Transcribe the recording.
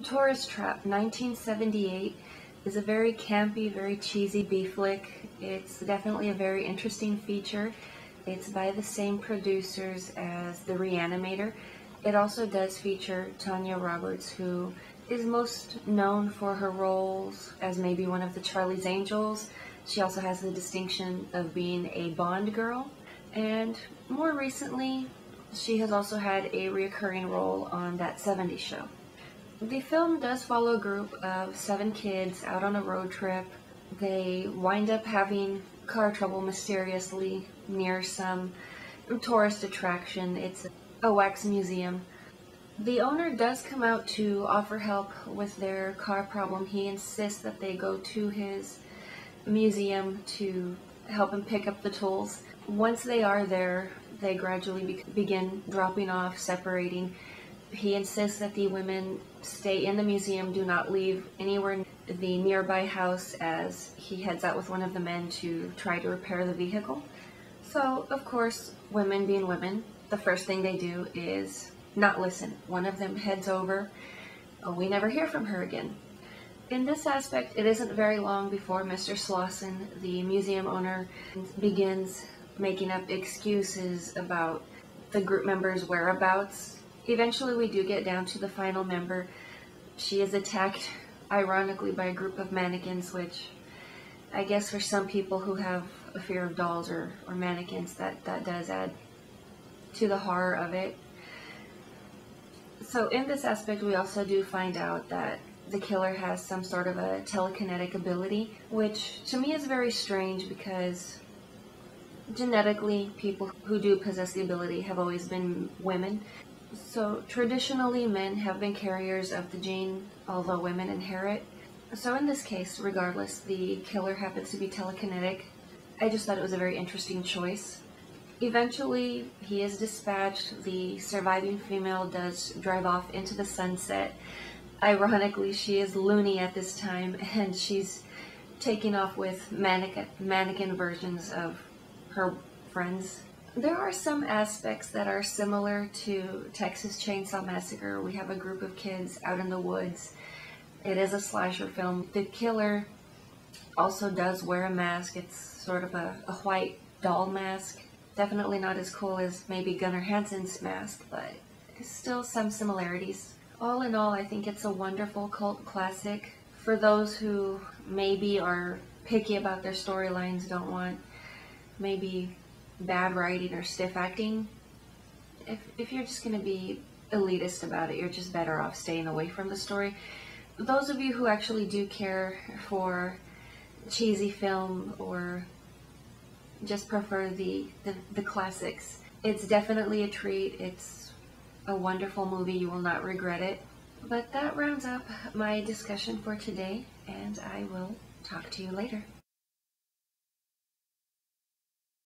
Tourist Trap 1978 is a very campy, very cheesy B flick. It's definitely a very interesting feature. It's by the same producers as The Reanimator. It also does feature Tanya Roberts, who is most known for her roles as maybe one of the Charlie's Angels. She also has the distinction of being a Bond girl. And more recently, she has also had a recurring role on That 70s Show. The film does follow a group of 7 kids out on a road trip. They wind up having car trouble mysteriously near some tourist attraction. It's a wax museum. The owner does come out to offer help with their car problem. He insists that they go to his museum to help him pick up the tools. Once they are there, they gradually begin dropping off, separating. He insists that the women stay in the museum, do not leave anywhere near the nearby house, as he heads out with one of the men to try to repair the vehicle. So, of course, women being women, the first thing they do is not listen. One of them heads over. We never hear from her again. In this aspect, it isn't very long before Mr. Slauson, the museum owner, begins making up excuses about the group members' whereabouts. Eventually we do get down to the final member. She is attacked, ironically, by a group of mannequins, which I guess for some people who have a fear of dolls or mannequins, that does add to the horror of it. So in this aspect, we also do find out that the killer has some sort of a telekinetic ability, which to me is very strange because genetically, people who do possess the ability have always been women. So traditionally, men have been carriers of the gene, although women inherit. So in this case, regardless, the killer happens to be telekinetic. I just thought it was a very interesting choice. Eventually, he is dispatched. The surviving female does drive off into the sunset. Ironically, she is loony at this time, and she's taking off with mannequin versions of her friends. There are some aspects that are similar to Texas Chainsaw Massacre. We have a group of kids out in the woods. It is a slasher film. The killer also does wear a mask. It's sort of a white doll mask. Definitely not as cool as maybe Gunnar Hansen's mask, but still some similarities. All in all, I think it's a wonderful cult classic. For those who maybe are picky about their storylines, don't want maybe bad writing or stiff acting, if you're just going to be elitist about it, you're just better off staying away from the story. Those of you who actually do care for cheesy film or just prefer the classics, it's definitely a treat. It's a wonderful movie. You will not regret it. But that rounds up my discussion for today, and I will talk to you later.